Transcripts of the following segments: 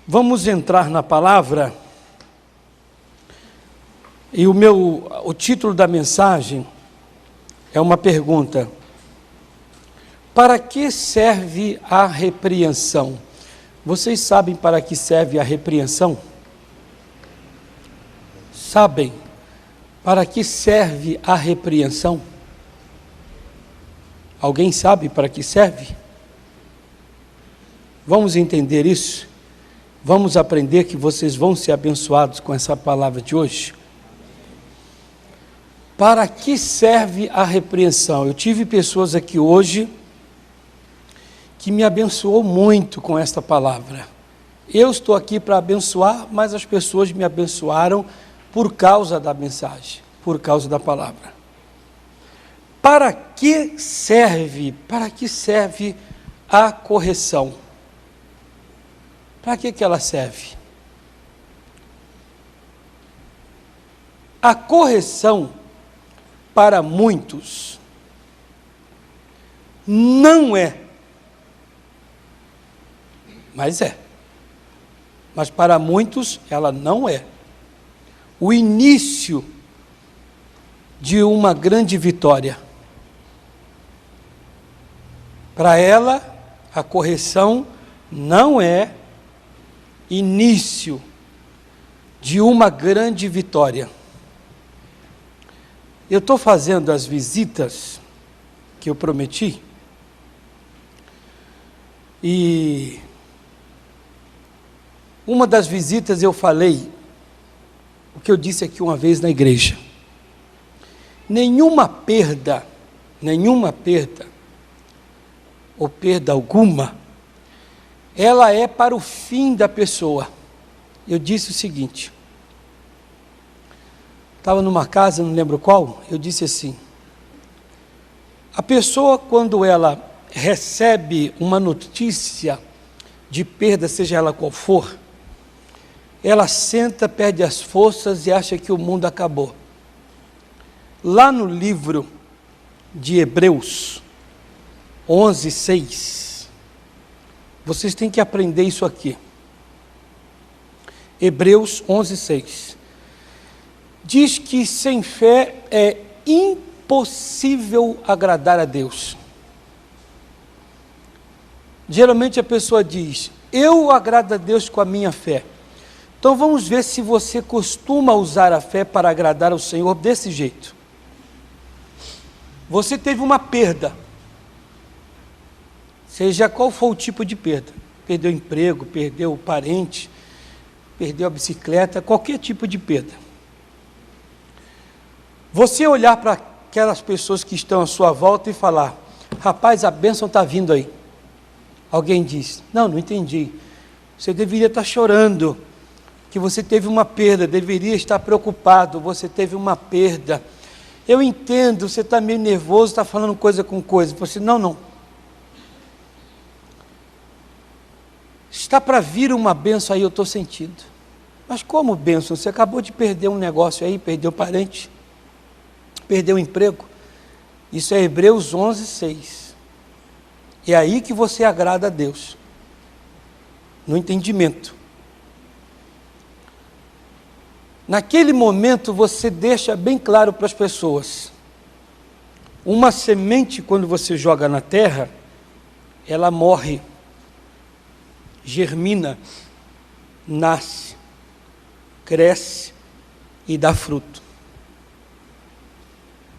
Vamos entrar na palavra, e o título da mensagem é uma pergunta: para que serve a repreensão? Vocês sabem para que serve a repreensão? Sabem para que serve a repreensão? Alguém sabe para que serve? Vamos entender isso? Vamos aprender que vocês vão ser abençoados com essa palavra de hoje? Para que serve a repreensão? Eu tive pessoas aqui hoje que me abençoou muito com esta palavra. Eu estou aqui para abençoar, mas as pessoas me abençoaram por causa da mensagem, por causa da palavra. Para que serve? Para que serve a correção? Para que ela serve? A correção, para muitos, não é, mas é. Mas para muitos, ela não é o início de uma grande vitória. Para ela, a correção não é início de uma grande vitória. Eu estou fazendo as visitas que eu prometi, e uma das visitas eu falei o que eu disse aqui uma vez na igreja: nenhuma perda, ou perda alguma, ela é para o fim da pessoa. Eu disse o seguinte, estava numa casa, não lembro qual, eu disse assim: a pessoa, quando ela recebe uma notícia de perda, seja ela qual for, ela senta, perde as forças e acha que o mundo acabou. Lá no livro de Hebreus 11:6, vocês têm que aprender isso aqui. Hebreus 11:6 diz que sem fé é impossível agradar a Deus. Geralmente a pessoa diz: eu agrado a Deus com a minha fé. Então vamos ver se você costuma usar a fé para agradar ao Senhor desse jeito. Você teve uma perda, seja qual for o tipo de perda, perdeu o emprego, perdeu o parente, perdeu a bicicleta, qualquer tipo de perda. Você olhar para aquelas pessoas que estão à sua volta e falar: rapaz, a bênção está vindo aí. Alguém diz: não entendi. Você deveria estar chorando, que você teve uma perda, deveria estar preocupado, você teve uma perda. Eu entendo, você está meio nervoso, está falando coisa com coisa. Você, não. Está para vir uma bênção aí, eu estou sentindo. Mas como bênção? Você acabou de perder um negócio aí, perdeu parente, perdeu o emprego. Isso é Hebreus 11:6. É aí que você agrada a Deus, no entendimento. Naquele momento você deixa bem claro para as pessoas: uma semente, quando você joga na terra, ela morre, germina, nasce, cresce e dá fruto.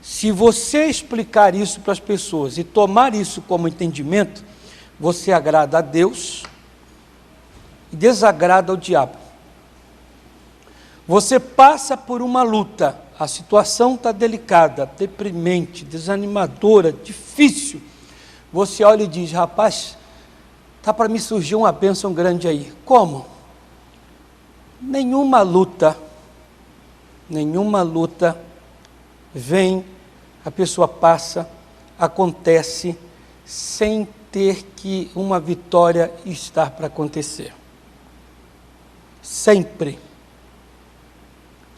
Se você explicar isso para as pessoas e tomar isso como entendimento, você agrada a Deus e desagrada ao diabo. Você passa por uma luta, a situação está delicada, deprimente, desanimadora, difícil. Você olha e diz: rapaz, está para me surgir uma bênção grande aí. Como? Nenhuma luta vem, a pessoa passa, acontece, sem ter que uma vitória estar para acontecer. Sempre.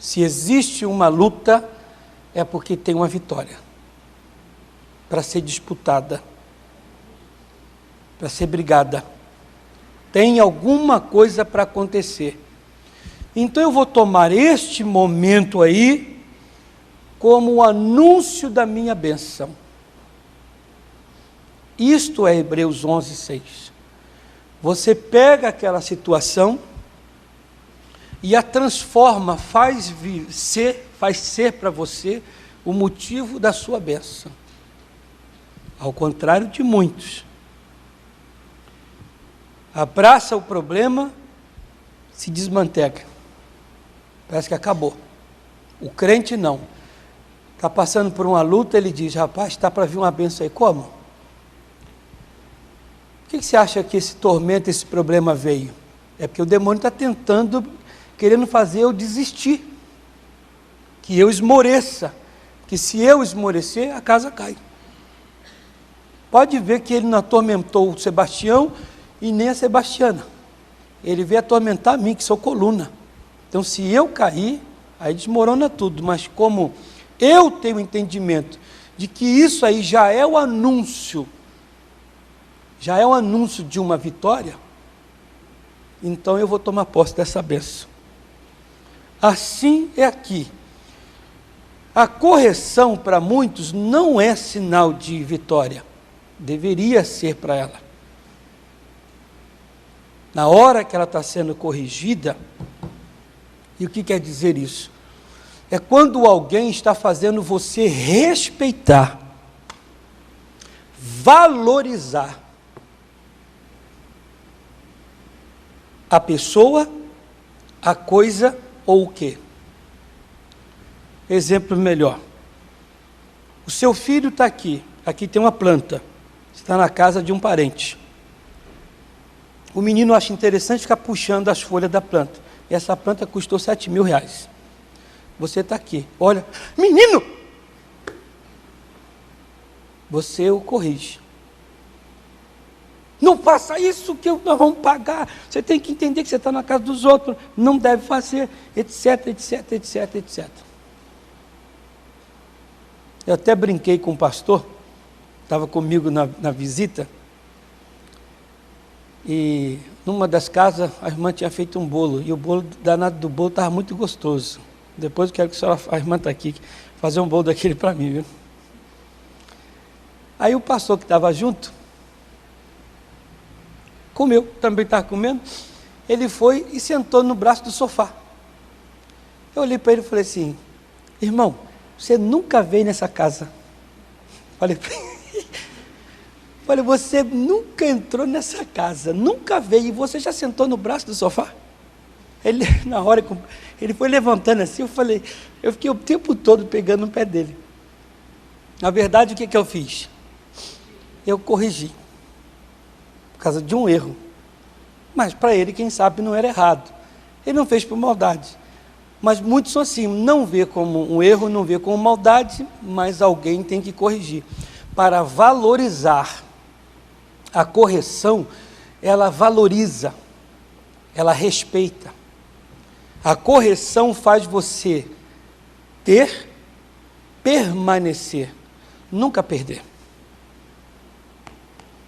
Se existe uma luta, é porque tem uma vitória para ser disputada, para ser brigada. Tem alguma coisa para acontecer. Então eu vou tomar este momento aí como o anúncio da minha bênção. Isto é Hebreus 11:6. Você pega aquela situação e a transforma, faz ser para você o motivo da sua bênção. Ao contrário de muitos. Abraça o problema, se desmantega. Parece que acabou. O crente não. Está passando por uma luta, ele diz, rapaz, está para vir uma bênção aí. Como? Por que você acha que esse tormento, esse problema veio? É porque o demônio está tentando, querendo fazer eu desistir. Que eu esmoreça. Que se eu esmorecer, a casa cai. Pode ver que ele não atormentou o Sebastião e nem a Sebastiana. Ele veio atormentar a mim, que sou coluna. Então, se eu cair, aí desmorona tudo. Mas como eu tenho entendimento de que isso aí já é o anúncio de uma vitória, então eu vou tomar posse dessa bênção. Assim é aqui. A correção para muitos não é sinal de vitória. Deveria ser para ela. Na hora que ela está sendo corrigida, e o que quer dizer isso? É quando alguém está fazendo você respeitar, valorizar a pessoa, a coisa ou o quê? Exemplo melhor. O seu filho está aqui tem uma planta, está na casa de um parente. O menino acha interessante ficar puxando as folhas da planta. E essa planta custou R$7.000. Você está aqui, olha, menino! Você o corrige. Não faça isso que nós vamos pagar. Você tem que entender que você está na casa dos outros. Não deve fazer, etc, etc, etc, etc. Eu até brinquei com o pastor, estava comigo na visita, e numa das casas a irmã tinha feito um bolo, e o bolo danado do bolo estava muito gostoso. Depois eu quero que a irmã está aqui, fazer um bolo daquele para mim, viu? Aí o pastor que estava junto, comeu, também estava comendo, ele foi e sentou no braço do sofá. Eu olhei para ele e falei assim, irmão, você nunca veio nessa casa. Falei, você nunca entrou nessa casa, nunca veio, e você já sentou no braço do sofá? Ele, na hora, ele foi levantando assim, eu fiquei o tempo todo pegando no pé dele. Na verdade, o que eu fiz? Eu corrigi, por causa de um erro. Mas para ele, quem sabe, não era errado. Ele não fez por maldade. Mas muitos são assim, não vê como um erro, não vê como maldade, mas alguém tem que corrigir. Para valorizar a correção, ela valoriza, ela respeita. A correção faz você permanecer, nunca perder.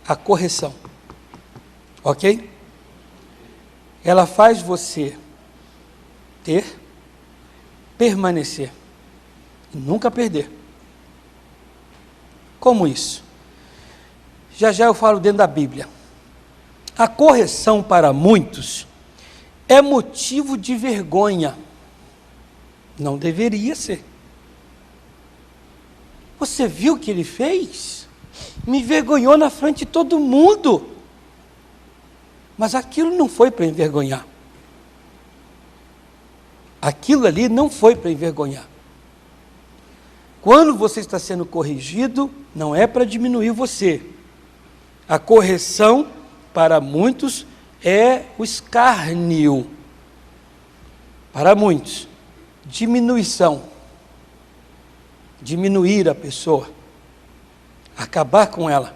A correção, ok? Ela faz você permanecer e nunca perder. Como isso? Já eu falo dentro da Bíblia. A correção para muitos é motivo de vergonha. Não deveria ser. Você viu o que ele fez? Me envergonhou na frente de todo mundo. Mas aquilo não foi para envergonhar. Aquilo ali não foi para envergonhar. Quando você está sendo corrigido, não é para diminuir você. A correção, para muitos, é o escárnio. Para muitos, diminuição. Diminuir a pessoa. Acabar com ela.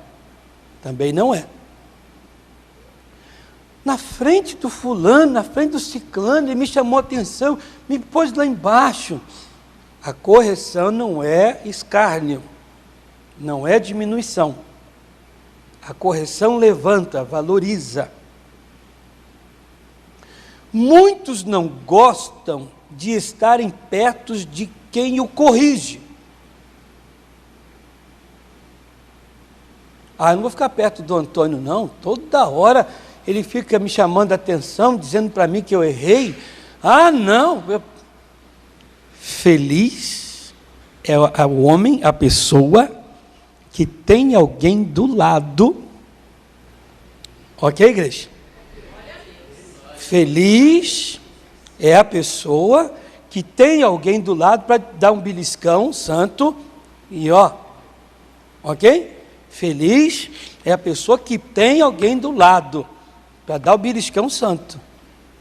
Também não é. Na frente do fulano, na frente do ciclano, ele me chamou a atenção, me pôs lá embaixo. A correção não é escárnio, não é diminuição. A correção levanta, valoriza. Muitos não gostam de estarem perto de quem o corrige. Eu não vou ficar perto do Antônio, não. Toda hora ele fica me chamando a atenção, dizendo para mim que eu errei. Não. Feliz é o homem, a pessoa que tem alguém do lado. Ok, igreja? Feliz é a pessoa que tem alguém do lado para dar um beliscão santo e ok? Feliz é a pessoa que tem alguém do lado para dar o beliscão santo.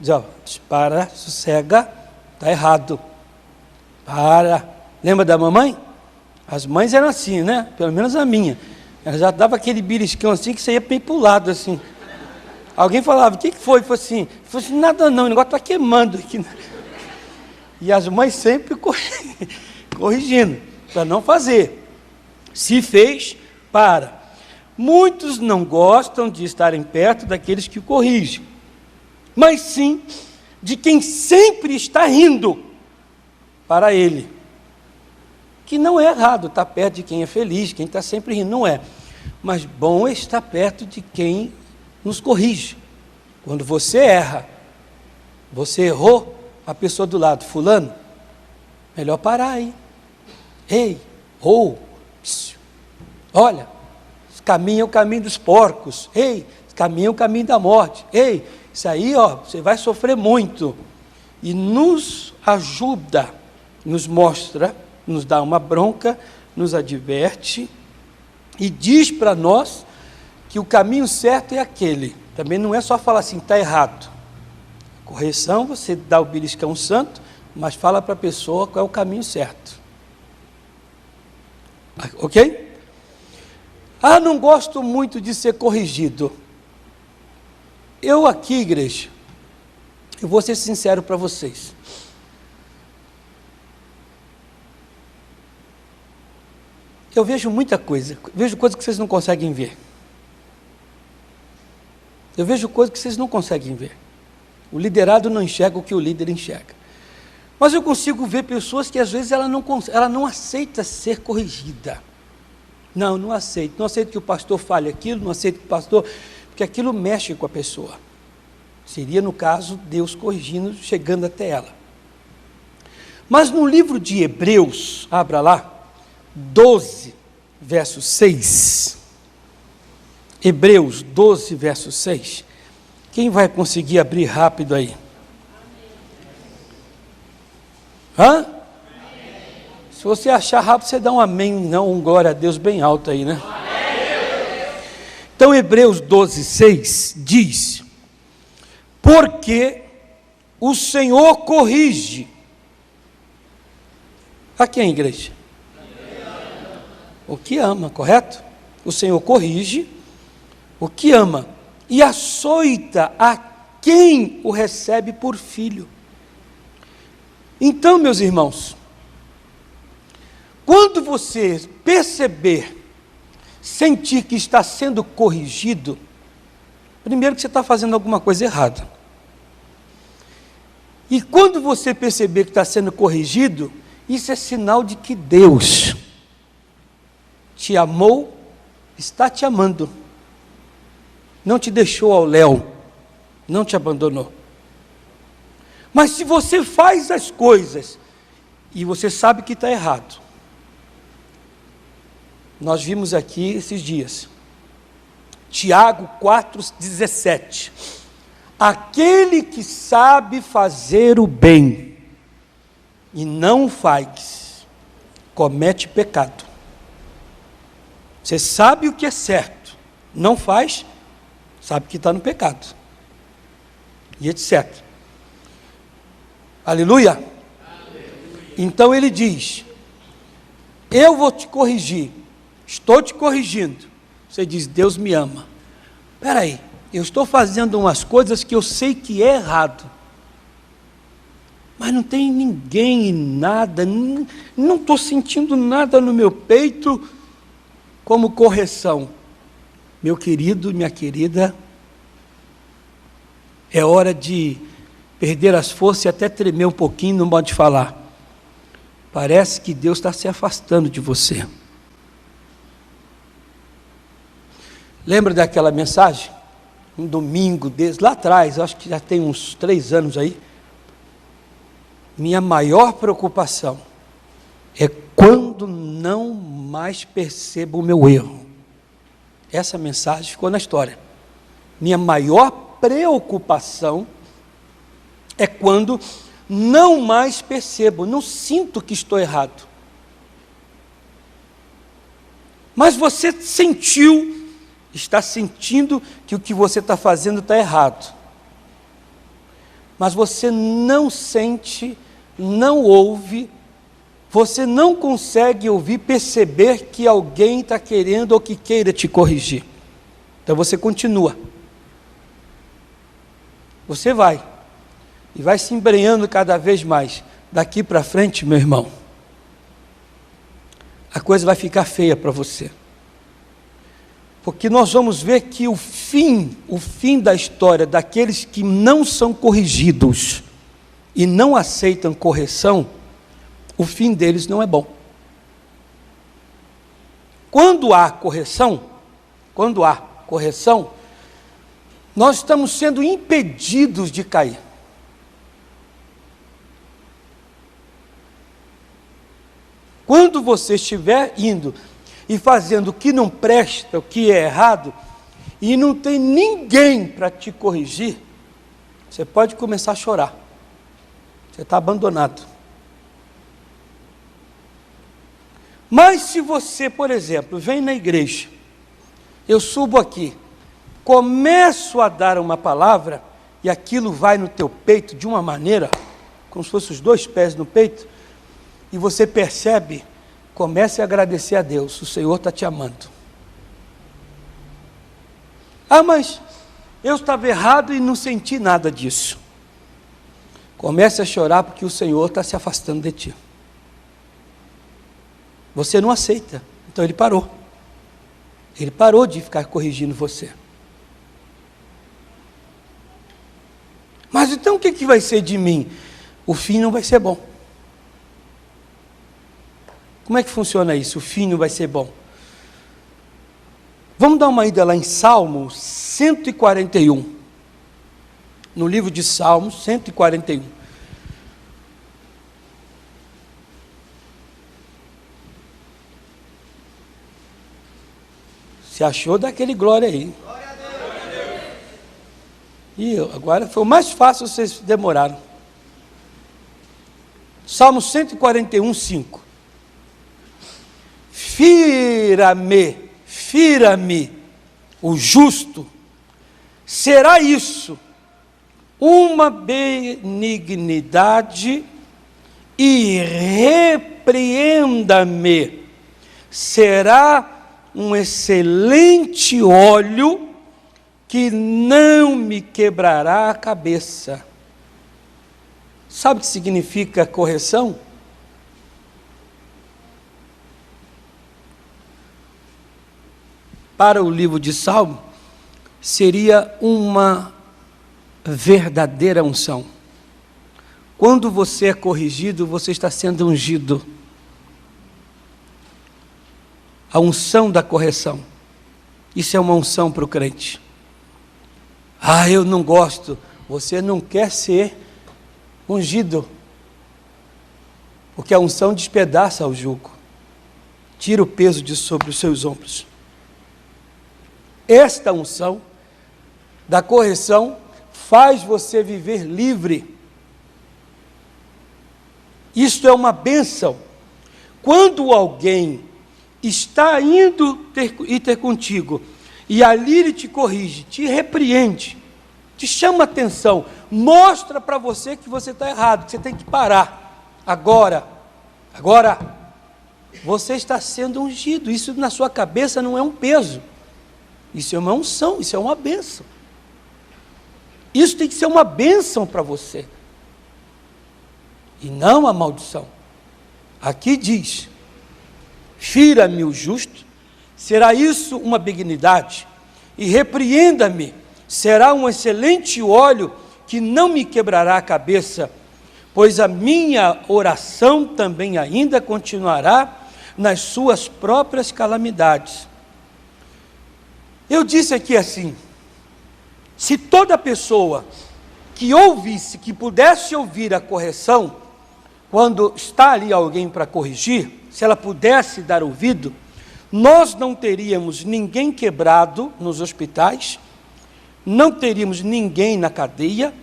Diz, para, sossega, está errado. Para. Lembra da mamãe? As mães eram assim, né? Pelo menos a minha. Ela já dava aquele beliscão assim que você ia bem para o lado, assim. Alguém falava, o que foi? Foi assim, nada não, o negócio está queimando aqui. E as mães sempre corrigindo, para não fazer. Se fez, para. Muitos não gostam de estarem perto daqueles que corrigem, mas sim de quem sempre está rindo para ele. Que não é errado estar perto de quem é feliz, quem está sempre rindo, não é. Mas bom é estar perto de quem nos corrige. Quando você erra, você errou, a pessoa do lado, fulano, melhor parar aí. Ei, olha, esse caminho é o caminho dos porcos. Ei, esse caminho é o caminho da morte. Ei, isso aí, você vai sofrer muito. E nos ajuda, nos mostra, nos dá uma bronca, nos adverte e diz para nós que o caminho certo é aquele. Também não é só falar assim, está errado. Correção, você dá o beliscão santo, mas fala para a pessoa qual é o caminho certo. Ok? Não gosto muito de ser corrigido. Eu aqui, igreja, eu vou ser sincero para vocês. Eu vejo muita coisa, vejo coisas que vocês não conseguem ver. Eu vejo coisas que vocês não conseguem ver. O liderado não enxerga o que o líder enxerga. Mas eu consigo ver pessoas que às vezes ela não aceita ser corrigida. Não aceita. Não aceita que o pastor fale aquilo, não aceita que o pastor... Porque aquilo mexe com a pessoa. Seria, no caso, Deus corrigindo, chegando até ela. Mas no livro de Hebreus, abra lá, 12, verso 6. Hebreus 12, verso 6. Quem vai conseguir abrir rápido aí? Se você achar rápido, você dá um amém, não um glória a Deus bem alto aí, né? Então, Hebreus 12, 6 diz: porque o Senhor corrige. A quem, igreja? O que ama, correto? O Senhor corrige o que ama e açoita a quem o recebe por filho. Então, meus irmãos, quando você perceber, sentir que está sendo corrigido, primeiro que você está fazendo alguma coisa errada. E quando você perceber que está sendo corrigido, isso é sinal de que Deus te amou, está te amando. Não te deixou ao léu, não te abandonou. Mas se você faz as coisas e você sabe que está errado, nós vimos aqui esses dias, Tiago 4,17, aquele que sabe fazer o bem e não faz, comete pecado. Você sabe o que é certo, não faz, sabe que está no pecado, e etc. Aleluia? Então ele diz, eu vou te corrigir, estou te corrigindo. Você diz, Deus me ama. Espera aí, eu estou fazendo umas coisas que eu sei que é errado, mas não tem ninguém e nada, não estou sentindo nada no meu peito como correção. Meu querido, minha querida, é hora de perder as forças e até tremer um pouquinho no modo de falar. Parece que Deus está se afastando de você. Lembra daquela mensagem? Um domingo desde lá atrás, acho que já tem uns 3 anos aí. Minha maior preocupação é quando não mais percebo o meu erro. Essa mensagem ficou na história. Minha maior preocupação é quando não mais percebo, não sinto que estou errado. Mas você sentiu, está sentindo que o que você está fazendo está errado. Mas você não sente, não ouve, você não consegue ouvir, perceber que alguém está querendo ou que queira te corrigir. Então você continua. Você vai. E vai se embrenhando cada vez mais. Daqui para frente, meu irmão, a coisa vai ficar feia para você. Porque nós vamos ver que o fim da história daqueles que não são corrigidos e não aceitam correção, o fim deles não é bom. Quando há correção, nós estamos sendo impedidos de cair. Quando você estiver indo e fazendo o que não presta, o que é errado, e não tem ninguém para te corrigir, você pode começar a chorar. Você está abandonado. Mas se você, por exemplo, vem na igreja, eu subo aqui, começo a dar uma palavra, e aquilo vai no teu peito de uma maneira, como se fossem os 2 pés no peito, e você percebe, comece a agradecer a Deus, o Senhor está te amando. Ah, mas eu estava errado e não senti nada disso. Comece a chorar porque o Senhor está se afastando de ti. Você não aceita, então Ele parou. Ele parou de ficar corrigindo você. Mas então o que vai ser de mim? O fim não vai ser bom. Como é que funciona isso? O fim não vai ser bom. Vamos dar uma ida lá em Salmo 141. No livro de Salmos, 141. Se achou daquele glória aí. Glória a Deus. E agora foi o mais fácil, vocês demoraram. Salmo 141, 5. Fira-me, o justo, será isso uma benignidade, e repreenda-me, será um excelente óleo que não me quebrará a cabeça. Sabe o que significa correção? Para o livro de Salmo, seria uma verdadeira unção. Quando você é corrigido, você está sendo ungido. A unção da correção. Isso é uma unção para o crente. Ah, eu não gosto. Você não quer ser ungido. Porque a unção despedaça o jugo. Tira o peso de sobre os seus ombros. Esta unção da correção faz você viver livre. Isto é uma bênção. Quando alguém está indo ter contigo, e ali ele te corrige, te repreende, te chama atenção, mostra para você que você está errado, que você tem que parar. Agora, você está sendo ungido. Isso na sua cabeça não é um peso. Isso é uma unção, isso é uma bênção. Isso tem que ser uma bênção para você. E não a maldição. Aqui diz, fira-me o justo, será isso uma benignidade, e repreenda-me, será um excelente óleo que não me quebrará a cabeça, pois a minha oração também ainda continuará nas suas próprias calamidades. Eu disse aqui assim, se toda pessoa que ouvisse, que pudesse ouvir a correção, quando está ali alguém para corrigir, se ela pudesse dar ouvido, nós não teríamos ninguém quebrado nos hospitais, não teríamos ninguém na cadeia,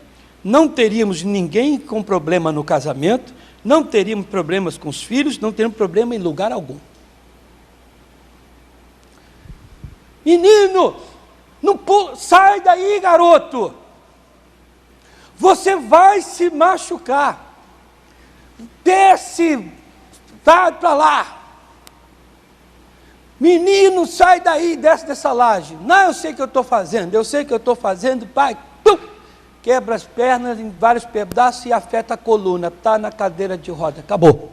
não teríamos ninguém com problema no casamento, não teríamos problemas com os filhos, não teríamos problema em lugar algum. Menino, não sai daí, garoto. Você vai se machucar. Desce, vai para lá. Menino, sai daí, desce dessa laje. Não, eu sei o que eu estou fazendo, pai. Pum, quebra as pernas em vários pedaços e afeta a coluna. Está na cadeira de roda, acabou.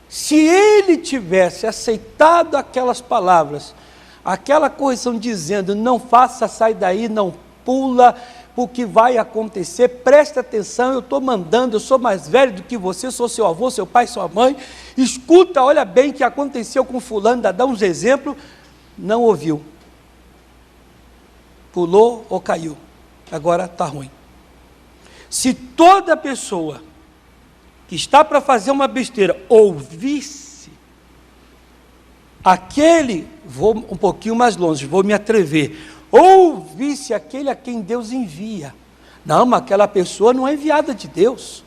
Se ele tivesse aceitado aquelas palavras, aquela correção dizendo, não faça, sai daí, não pula, o que vai acontecer, preste atenção, eu estou mandando, eu sou mais velho do que você, sou seu avô, seu pai, sua mãe, escuta, olha bem o que aconteceu com fulano, dá uns exemplos, não ouviu, pulou ou caiu, agora está ruim. Se toda pessoa que está para fazer uma besteira ouvisse aquele, vou um pouquinho mais longe, vou me atrever, ouvisse aquele a quem Deus envia. Não, mas aquela pessoa não é enviada de Deus.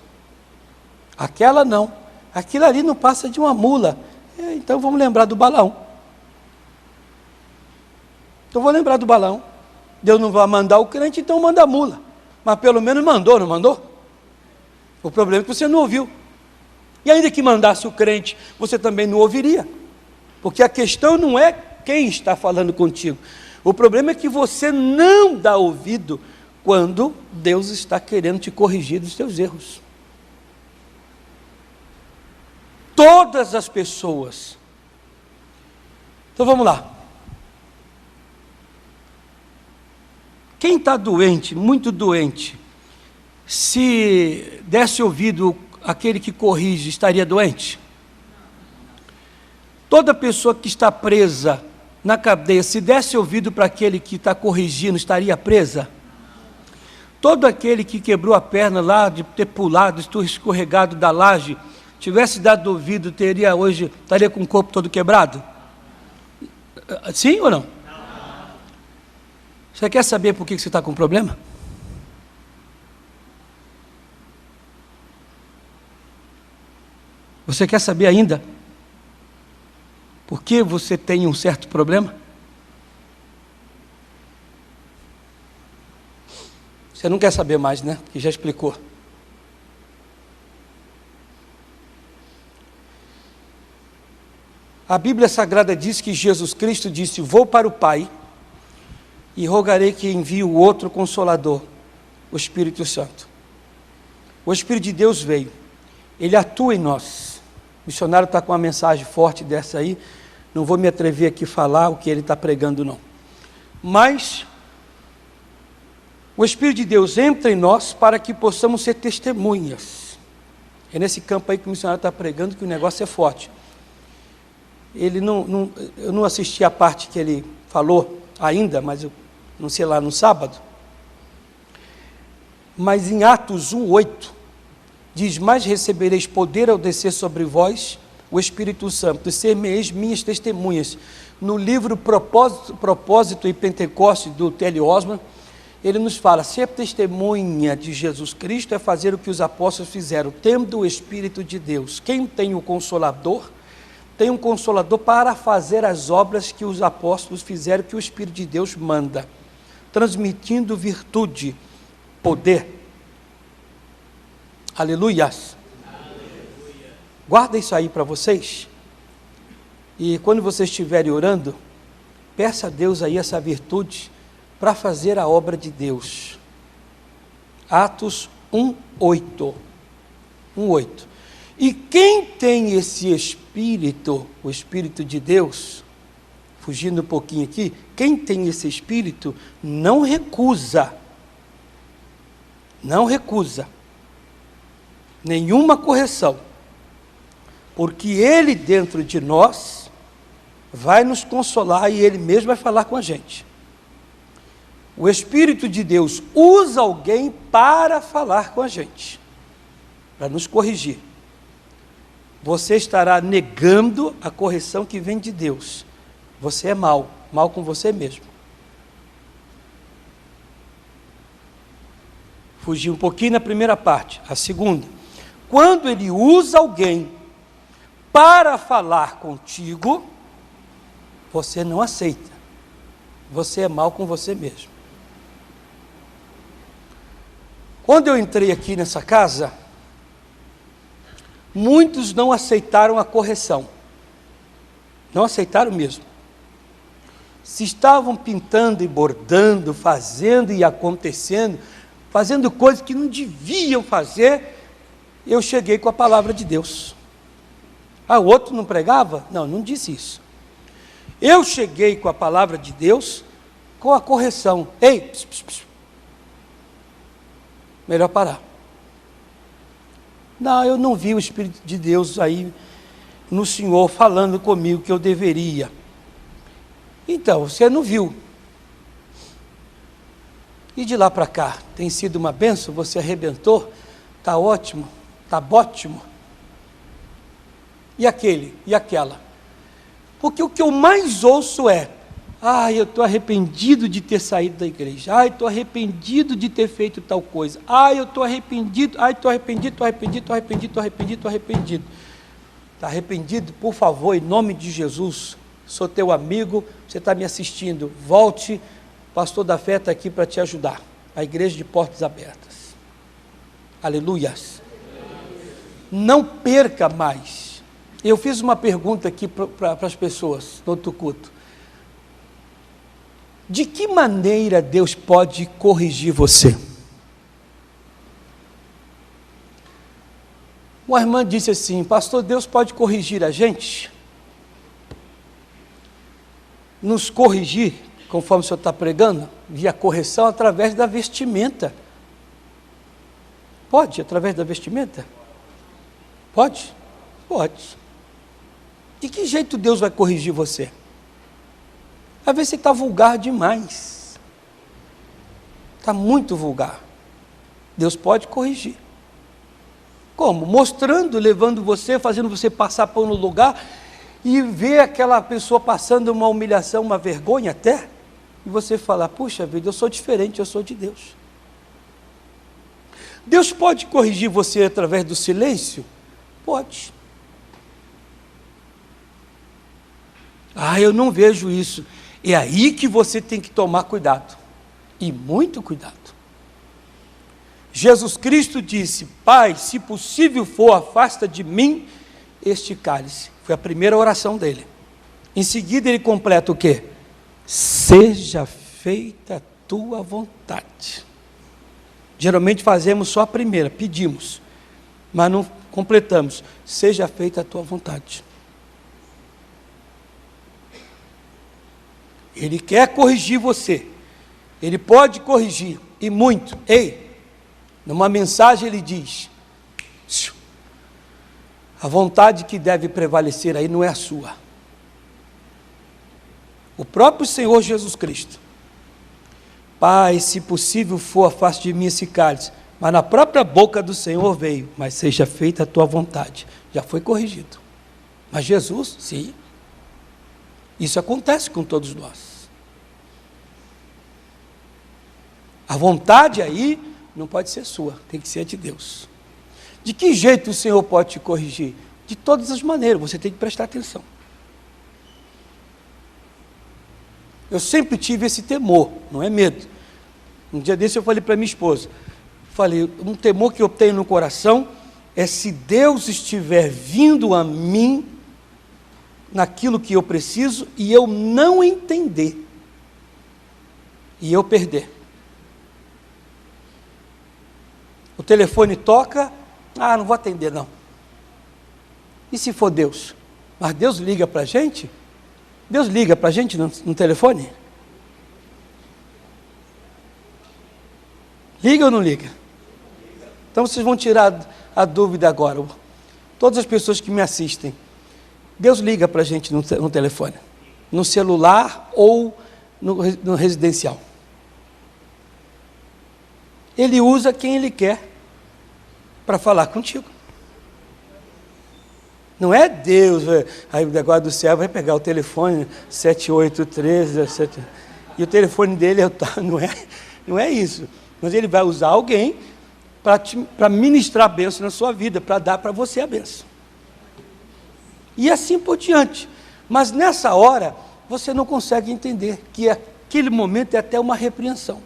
Aquela não. Aquilo ali não passa de uma mula. Então vamos lembrar do Balaão. Então vou lembrar do Balaão. Deus não vai mandar o crente, então manda a mula. Mas pelo menos mandou, não mandou? O problema é que você não ouviu. E ainda que mandasse o crente, você também não ouviria. Porque a questão não é quem está falando contigo. O problema é que você não dá ouvido quando Deus está querendo te corrigir dos teus erros. Todas as pessoas. Então vamos lá. Quem está doente, muito doente, se desse ouvido àquele que corrige, estaria doente? Toda pessoa que está presa na cadeia, se desse ouvido para aquele que está corrigindo, estaria presa? Todo aquele que quebrou a perna lá, de ter pulado, escorregado da laje, tivesse dado ouvido, estaria com o corpo todo quebrado? Sim ou não? Você quer saber por que você está com problema? Você quer saber ainda por que você tem um certo problema? Você não quer saber mais, né? Porque já explicou. A Bíblia Sagrada diz que Jesus Cristo disse, vou para o Pai e rogarei que envie o outro Consolador, o Espírito Santo. O Espírito de Deus veio, ele atua em nós. O missionário está com uma mensagem forte dessa aí, não vou me atrever aqui a falar o que ele está pregando não. Mas o Espírito de Deus entra em nós para que possamos ser testemunhas. É nesse campo aí que o missionário está pregando que o negócio é forte. Eu não assisti a parte que ele falou ainda, mas eu não sei lá no sábado. Mas em Atos 1:8 diz, mas recebereis poder ao descer sobre vós o Espírito Santo, e ser-me-eis minhas testemunhas. No livro Propósito e Pentecoste, do T.L. Osman, ele nos fala, ser testemunha de Jesus Cristo é fazer o que os apóstolos fizeram, tendo o Espírito de Deus. Quem tem o Consolador, tem um Consolador para fazer as obras que os apóstolos fizeram, que o Espírito de Deus manda, transmitindo virtude, poder. Aleluias. Aleluia. Guarda isso aí para vocês. E quando vocês estiverem orando, peça a Deus aí essa virtude para fazer a obra de Deus. Atos 1:8. 1:8. E quem tem esse Espírito, o Espírito de Deus, fugindo um pouquinho aqui, quem tem esse espírito não recusa nenhuma correção, porque ele dentro de nós vai nos consolar e ele mesmo vai falar com a gente. O Espírito de Deus usa alguém para falar com a gente, para nos corrigir. Você estará negando a correção que vem de Deus. Você é mal com você mesmo. Fugi um pouquinho na primeira parte. A segunda, quando ele usa alguém para falar contigo, você não aceita. Você é mal com você mesmo. Quando eu entrei aqui nessa casa, muitos não aceitaram a correção. Não aceitaram mesmo. Se estavam pintando e bordando, fazendo e acontecendo, fazendo coisas que não deviam fazer, eu cheguei com a palavra de Deus. Ah, o outro não pregava? Não, não disse isso. Eu cheguei com a palavra de Deus, com a correção. Ei, pss, pss, pss. Melhor parar. Não, eu não vi o Espírito de Deus aí no Senhor falando comigo que eu deveria. Então, você não viu. E de lá para cá, tem sido uma bênção, você arrebentou, está ótimo, está ótimo. E aquele, e aquela. Porque o que eu mais ouço é, eu estou arrependido de ter saído da igreja, estou arrependido de ter feito tal coisa, eu estou arrependido, estou arrependido. Está arrependido? Por favor, em nome de Jesus, sou teu amigo, você está me assistindo, volte, pastor da fé está aqui para te ajudar, a igreja de portas abertas, aleluias, não perca mais. Eu fiz uma pergunta aqui para as pessoas, no outro culto, de que maneira Deus pode corrigir você? Uma irmã disse assim, pastor, Deus pode corrigir a gente? Nos corrigir, conforme o senhor está pregando, via correção através da vestimenta. Pode, através da vestimenta? Pode? Pode. De que jeito Deus vai corrigir você? Às vezes você está vulgar demais. Está muito vulgar. Deus pode corrigir. Como? Mostrando, levando você, fazendo você passar por um lugar e ver aquela pessoa passando uma humilhação, uma vergonha até, e você falar, puxa vida, eu sou diferente, eu sou de Deus. Deus pode corrigir você através do silêncio? Pode. Eu não vejo isso. É aí que você tem que tomar cuidado, e muito cuidado. Jesus Cristo disse, Pai, se possível for, afasta de mim este cálice. Foi a primeira oração dele. Em seguida ele completa o quê? Seja feita a tua vontade. Geralmente fazemos só a primeira, pedimos, mas não completamos. Seja feita a tua vontade. Ele quer corrigir você. Ele pode corrigir, e muito. Numa mensagem ele diz, a vontade que deve prevalecer aí não é a sua. O próprio Senhor Jesus Cristo. Pai, se possível for, afaste de mim esse cálice. Mas na própria boca do Senhor veio, mas seja feita a tua vontade. Já foi corrigido. Mas Jesus, sim. Isso acontece com todos nós. A vontade aí não pode ser sua, tem que ser de Deus. De que jeito o Senhor pode te corrigir? De todas as maneiras, você tem que prestar atenção. Eu sempre tive esse temor, não é medo. Um dia desse eu falei para minha esposa, um temor que eu tenho no coração é se Deus estiver vindo a mim naquilo que eu preciso e eu não entender, e eu perder. O telefone toca, não vou atender não. E se for Deus? Mas Deus liga para a gente Deus liga para a gente no telefone? Liga ou não liga? Então vocês vão tirar a dúvida agora. Todas as pessoas que me assistem, Deus liga para a gente no telefone, no celular ou no residencial. Ele usa quem Ele quer para falar contigo. Não é Deus, aí o negócio do céu vai pegar o telefone 783, e o telefone dele não é isso. Mas Ele vai usar alguém para ministrar a bênção na sua vida, para dar para você a bênção. E assim por diante. Mas nessa hora, você não consegue entender que aquele momento é até uma repreensão.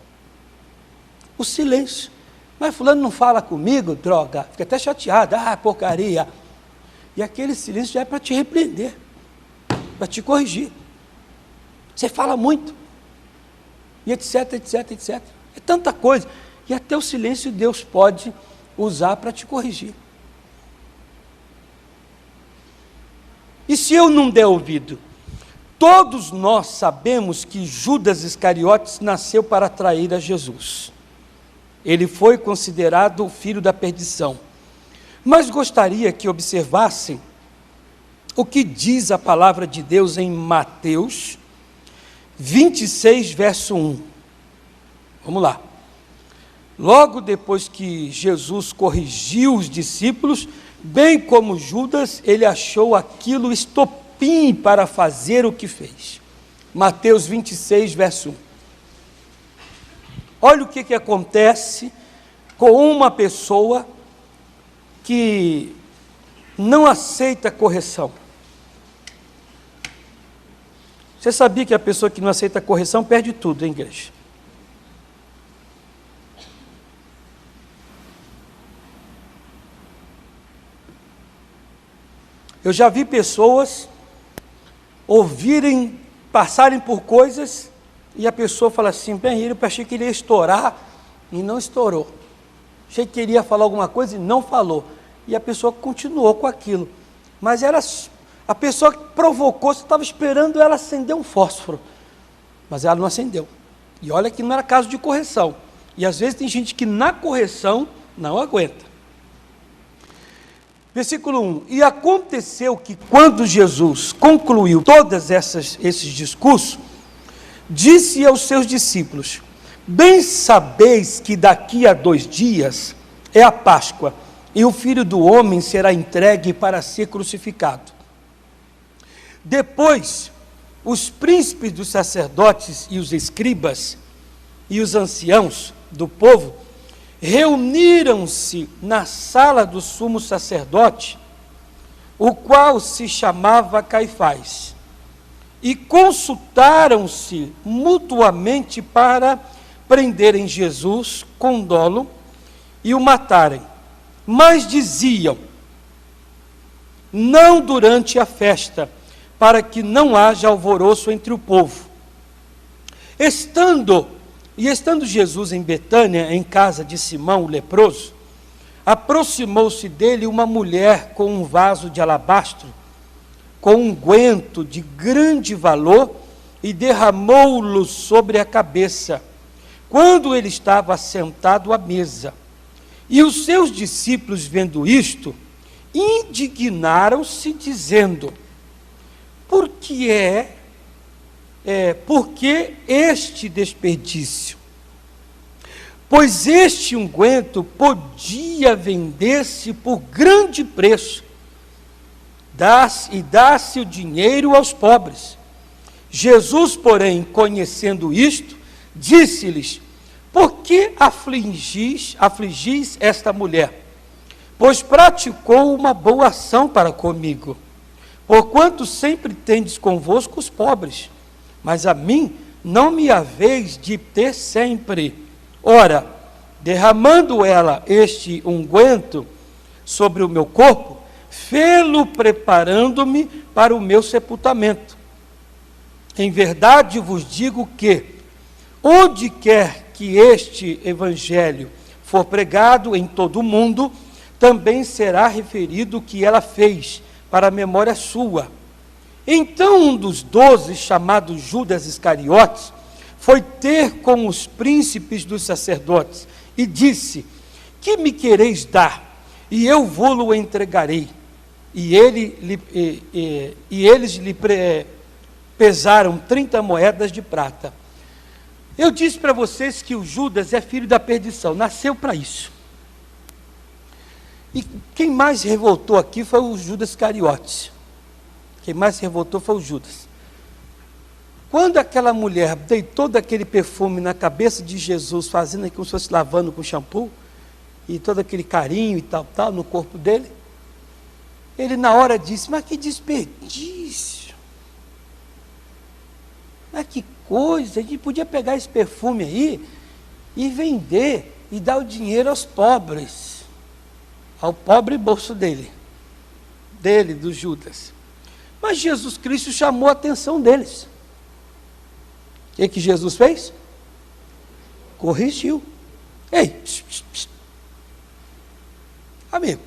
O silêncio. Mas fulano não fala comigo, droga, fica até chateado, porcaria. E aquele silêncio já é para te repreender, para te corrigir. Você fala muito, e etc, etc, etc. É tanta coisa. E até o silêncio Deus pode usar para te corrigir. E se eu não der ouvido? Todos nós sabemos que Judas Iscariotes nasceu para trair a Jesus. Ele foi considerado o filho da perdição. Mas gostaria que observassem o que diz a palavra de Deus em Mateus 26, verso 1. Vamos lá. Logo depois que Jesus corrigiu os discípulos, bem como Judas, ele achou aquilo estopim para fazer o que fez. Mateus 26, verso 1. Olha o que acontece com uma pessoa que não aceita correção. Você sabia que a pessoa que não aceita correção perde tudo, hein, igreja? Eu já vi pessoas passarem por coisas, e a pessoa fala assim, bem, eu achei que ele ia estourar, e não estourou. Achei que queria falar alguma coisa e não falou. E a pessoa continuou com aquilo. Mas a pessoa que provocou, você estava esperando ela acender um fósforo. Mas ela não acendeu. E olha que não era caso de correção. E às vezes tem gente que na correção não aguenta. Versículo 1. E aconteceu que quando Jesus concluiu todos esses discursos, disse aos seus discípulos, bem sabeis que daqui a 2 dias é a Páscoa, e o Filho do Homem será entregue para ser crucificado. Depois, os príncipes dos sacerdotes e os escribas e os anciãos do povo reuniram-se na sala do sumo sacerdote, o qual se chamava Caifás, e consultaram-se mutuamente para prenderem Jesus com dolo e o matarem. Mas diziam, não durante a festa, para que não haja alvoroço entre o povo. Estando Jesus em Betânia, em casa de Simão, o leproso, aproximou-se dele uma mulher com um vaso de alabastro, com unguento de grande valor, e derramou-lo sobre a cabeça, quando ele estava sentado à mesa. E os seus discípulos, vendo isto, indignaram-se, dizendo, por que este desperdício? Pois este unguento podia vender-se por grande preço, e dá-se o dinheiro aos pobres. Jesus, porém, conhecendo isto, disse-lhes, por que afligis esta mulher? Pois praticou uma boa ação para comigo. Porquanto sempre tendes convosco os pobres, mas a mim não me haveis de ter sempre. Ora, derramando ela este unguento sobre o meu corpo, fê-lo preparando-me para o meu sepultamento. Em verdade vos digo que, onde quer que este evangelho for pregado em todo o mundo, também será referido o que ela fez, para a memória sua. Então um dos 12, chamado Judas Iscariotes, foi ter com os príncipes dos sacerdotes e disse: que me quereis dar? E eu vou-lo entregarei. E eles lhe pesaram 30 moedas de prata. Eu disse para vocês que o Judas é filho da perdição, nasceu para isso. E quem mais revoltou aqui foi o Judas Iscariotes. Quem mais se revoltou foi o Judas. Quando aquela mulher deitou daquele perfume na cabeça de Jesus, fazendo como se fosse lavando com shampoo, e todo aquele carinho e tal, no corpo dele, ele na hora disse: mas que desperdício, mas que coisa, a gente podia pegar esse perfume aí e vender e dar o dinheiro aos pobres, ao pobre bolso dele, do Judas. Mas Jesus Cristo chamou a atenção deles. O que Jesus fez? Corrigiu. Ei, pss, pss, pss. Amigo,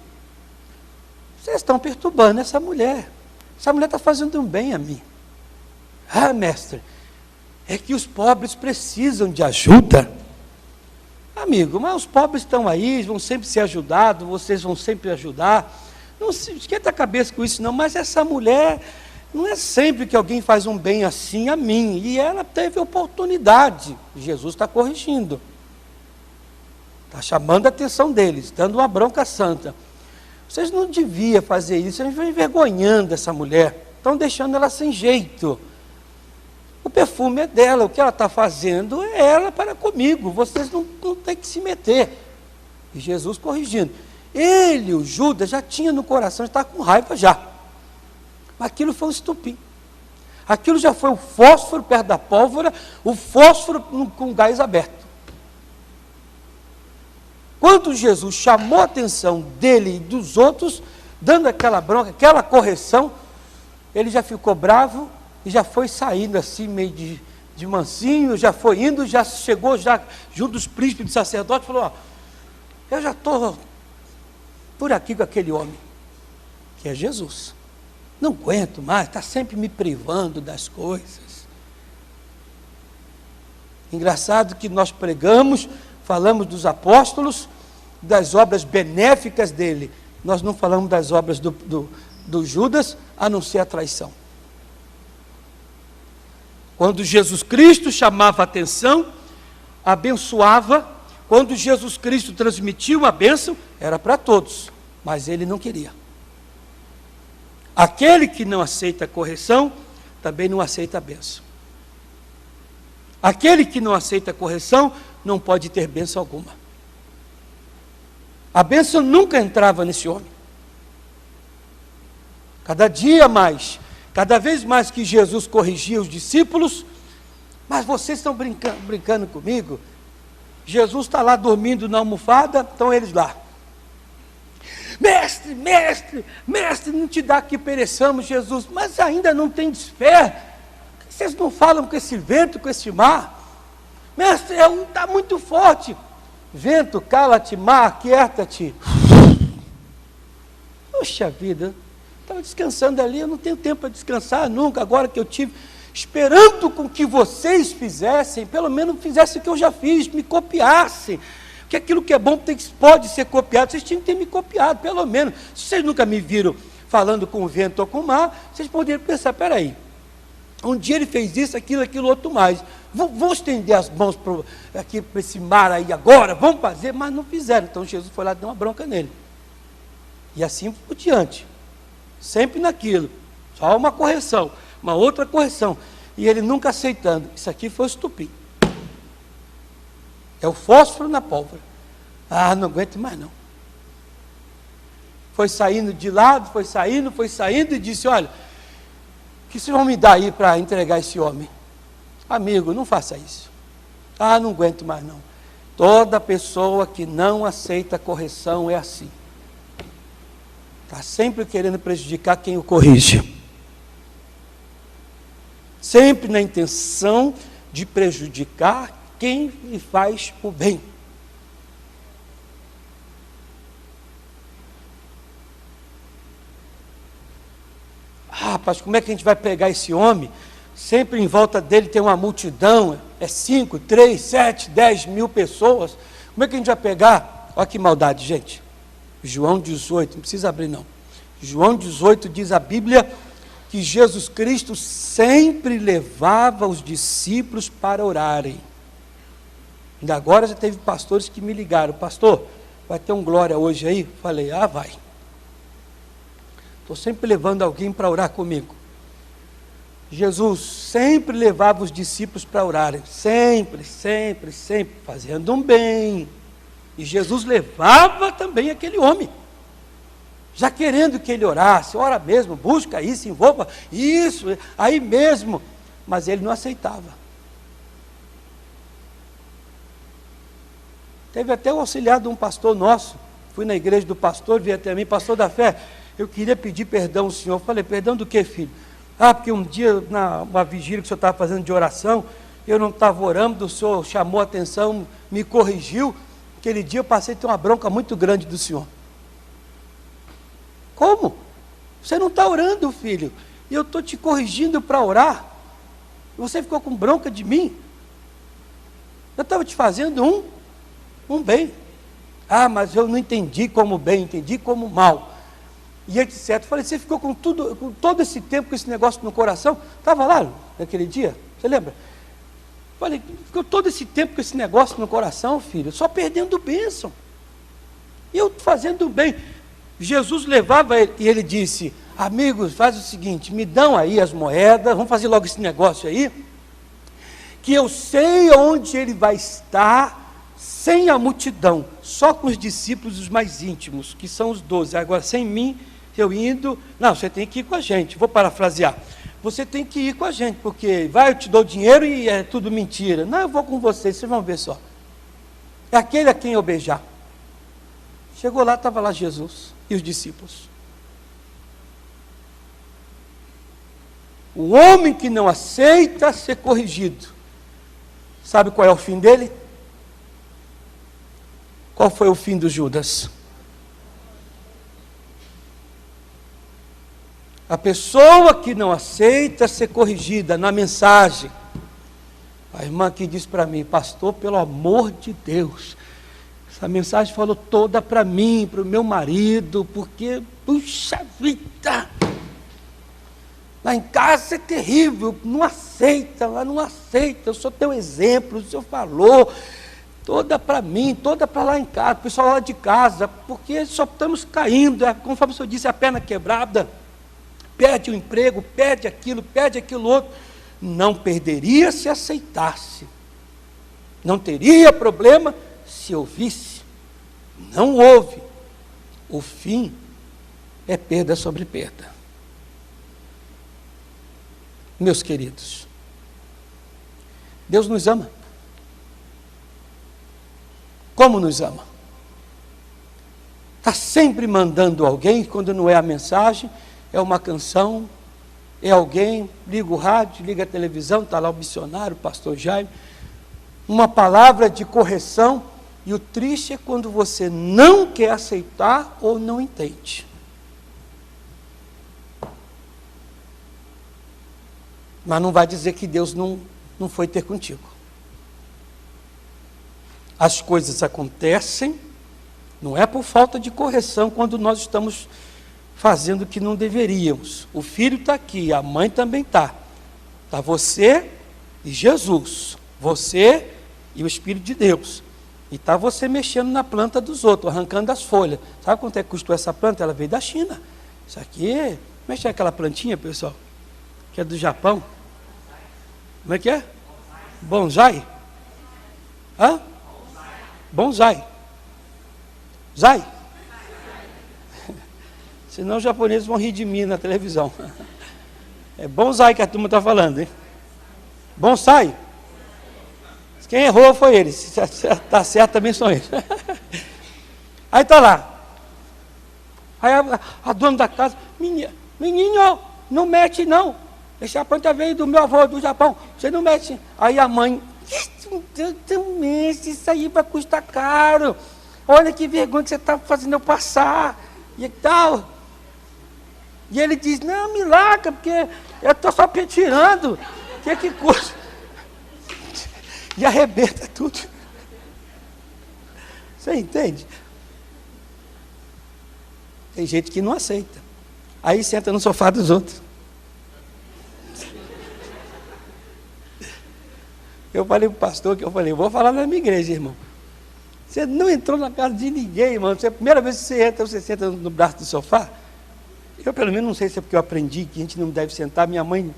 vocês estão perturbando essa mulher. Essa mulher está fazendo um bem a mim. Ah, mestre, é que os pobres precisam de ajuda. Amigo, mas os pobres estão aí, vão sempre ser ajudados, vocês vão sempre ajudar. Não se esquenta a cabeça com isso não, mas essa mulher, não é sempre que alguém faz um bem assim a mim, e ela teve oportunidade. Jesus está corrigindo, está chamando a atenção deles, dando uma bronca santa. Vocês não deviam fazer isso, vocês estão envergonhando essa mulher, estão deixando ela sem jeito. O perfume é dela, o que ela está fazendo é ela para comigo, vocês não têm que se meter. E Jesus corrigindo. Ele, o Judas, já tinha no coração, estava com raiva já. Mas aquilo foi um estupim. Aquilo já foi o fósforo perto da pólvora, o fósforo com gás aberto. Quando Jesus chamou a atenção dele e dos outros, dando aquela bronca, aquela correção, ele já ficou bravo e já foi saindo assim, meio de mansinho, já foi indo, já chegou já junto dos príncipes do sacerdote, falou: ó, eu já estou por aqui com aquele homem, que é Jesus. Não aguento mais, está sempre me privando das coisas. Engraçado que nós pregamos, falamos dos apóstolos, das obras benéficas dele. Nós não falamos das obras do Judas, a não ser a traição. Quando Jesus Cristo chamava a atenção, abençoava. Quando Jesus Cristo transmitiu uma bênção, era para todos, mas ele não queria. Aquele que não aceita a correção, também não aceita a bênção. Aquele que não aceita a correção, não pode ter bênção alguma. A bênção nunca entrava nesse homem. Cada dia mais, cada vez mais que Jesus corrigia os discípulos: mas vocês estão brincando comigo? Jesus está lá dormindo na almofada, estão eles lá. Mestre, mestre, mestre, não te dá que pereçamos, Jesus, mas ainda não tem fé. Vocês não falam com esse vento, com esse mar? Mestre, está muito forte. Vento, cala-te, mar, aquieta-te. Poxa vida, estava descansando ali, eu não tenho tempo para descansar nunca, agora que eu tive, esperando com que vocês fizessem, pelo menos fizessem o que eu já fiz, me copiassem. Porque aquilo que é bom pode ser copiado, vocês tinham que ter me copiado, pelo menos. Se vocês nunca me viram falando com o vento ou com o mar, vocês poderiam pensar: peraí, um dia ele fez isso, aquilo, outro mais. Vão estender as mãos aqui para esse mar aí agora, vamos fazer, mas não fizeram. Então Jesus foi lá e deu uma bronca nele. E assim por diante. Sempre naquilo. Só uma correção, uma outra correção. E ele nunca aceitando. Isso aqui foi o estupim. É o fósforo na pólvora. Ah, não aguento mais não. Foi saindo de lado, foi saindo e disse: olha, o que vocês vão me dar aí para entregar esse homem? Amigo, não faça isso. Ah, não aguento mais não. Toda pessoa que não aceita correção é assim. Está sempre querendo prejudicar quem o corrige. Sempre na intenção de prejudicar quem lhe faz o bem. rapaz, como é que a gente vai pegar esse homem? Sempre em volta dele tem uma multidão, 5, 3, 7, 10 mil pessoas. Como é que a gente vai pegar? Olha que maldade, gente. João 18, não precisa abrir não. João 18 diz a Bíblia que Jesus Cristo sempre levava os discípulos para orarem. Ainda agora já teve pastores que me ligaram: pastor, vai ter um glória hoje aí? Falei: vai. Estou sempre levando alguém para orar comigo. Jesus sempre levava os discípulos para orarem, sempre, sempre, sempre, fazendo um bem. E Jesus levava também aquele homem, já querendo que ele orasse. Ora mesmo, busca isso, envolva isso, aí mesmo. Mas ele não aceitava. Teve até o auxiliar de um pastor nosso, fui na igreja do pastor, veio até mim: pastor da fé, eu queria pedir perdão ao senhor. Eu falei: perdão do que, filho? Porque um dia, uma vigília que o senhor estava fazendo de oração, eu não estava orando, o senhor chamou a atenção, me corrigiu. Aquele dia eu passei a ter uma bronca muito grande do senhor. Como? Você não está orando, filho, e eu estou te corrigindo para orar, você ficou com bronca de mim? Eu estava te fazendo um bem. Mas eu não entendi como bem, entendi como mal. E etc. Eu falei: você ficou com todo esse tempo com esse negócio no coração? Estava lá naquele dia, você lembra? Falei: ficou todo esse tempo com esse negócio no coração, filho, só perdendo bênção. E eu fazendo bem. Jesus levava ele, e ele disse: amigos, faz o seguinte, me dão aí as moedas, vamos fazer logo esse negócio aí, que eu sei onde ele vai estar, sem a multidão, só com os discípulos os mais íntimos, que são os 12, agora sem mim, eu indo, não, você tem que ir com a gente, vou parafrasear, você tem que ir com a gente, porque eu te dou dinheiro e é tudo mentira. Não, eu vou com vocês vão ver só, é aquele a quem eu beijar. Chegou lá, estava lá Jesus e os discípulos. O homem que não aceita ser corrigido, sabe qual é o fim dele? Qual foi o fim do Judas? A pessoa que não aceita ser corrigida na mensagem. A irmã aqui disse para mim: pastor, pelo amor de Deus, essa mensagem falou toda para mim, para o meu marido, porque, puxa vida, lá em casa é terrível, não aceita, lá não aceita, eu sou teu exemplo, o senhor falou, toda para mim, toda para lá em casa, o pessoal lá de casa, porque só estamos caindo, conforme o senhor disse, a perna quebrada, perde o emprego, perde aquilo outro. Não perderia se aceitasse, não teria problema se ouvisse. Não ouve, o fim é perda sobre perda. Meus queridos, Deus nos ama. Como nos ama? Está sempre mandando alguém, quando não é a mensagem, é uma canção, é alguém, liga o rádio, liga a televisão, está lá o missionário, o pastor Jaime, uma palavra de correção, e o triste é quando você não quer aceitar ou não entende. Mas não vai dizer que Deus não foi ter contigo. As coisas acontecem, não é por falta de correção quando nós estamos fazendo o que não deveríamos. O filho está aqui, a mãe também está. Está você e Jesus, você e o Espírito de Deus. E está você mexendo na planta dos outros, arrancando as folhas. Sabe quanto é que custou essa planta? Ela veio da China. Isso aqui, mexe aquela plantinha, pessoal, que é do Japão. Como é que é? Bonsai? Hã? Bonsai. Zai? Senão os japoneses vão rir de mim na televisão. É bonsai que a turma está falando, hein? Bonsai. Quem errou foi eles. Se está certo também são eles. Aí está lá. Aí a dona da casa: menino, não mete não. Essa planta veio do meu avô do Japão. Você não mexe. Aí a mãe: isso aí vai custar caro. Olha que vergonha que você está fazendo eu passar. E tal. E ele diz, não, me larga, porque eu estou só tirando. Que custa? E arrebenta tudo. Você entende? Tem gente que não aceita. Aí senta no sofá dos outros. Eu falei para o pastor que vou falar na minha igreja, irmão. Você não entrou na casa de ninguém, irmão. A primeira vez que você entra, você senta no braço do sofá. Eu, pelo menos, não sei se é porque eu aprendi que a gente não deve sentar. Minha mãe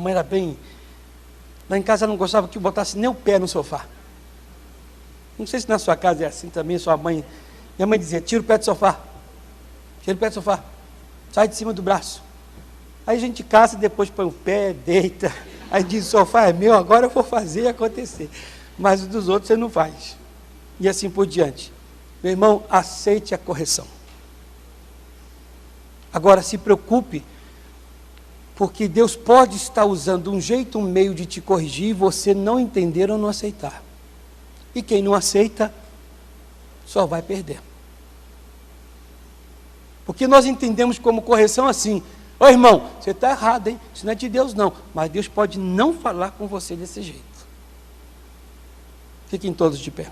era bem... Lá em casa ela não gostava que eu botasse nem o pé no sofá. Não sei se na sua casa é assim também, sua mãe... Minha mãe dizia, tira o pé do sofá. Tira o pé do sofá. Sai de cima do braço. Aí a gente caça e depois põe o pé, deita... Aí diz, o sofá é meu, agora eu vou fazer acontecer. Mas os dos outros você não faz. E assim por diante. Meu irmão, aceite a correção. Agora se preocupe, porque Deus pode estar usando um jeito, um meio de te corrigir, e você não entender ou não aceitar. E quem não aceita, só vai perder. Porque nós entendemos como correção assim, ô irmão, você está errado, hein? Isso não é de Deus não, mas Deus pode não falar com você desse jeito. Fiquem todos de pé.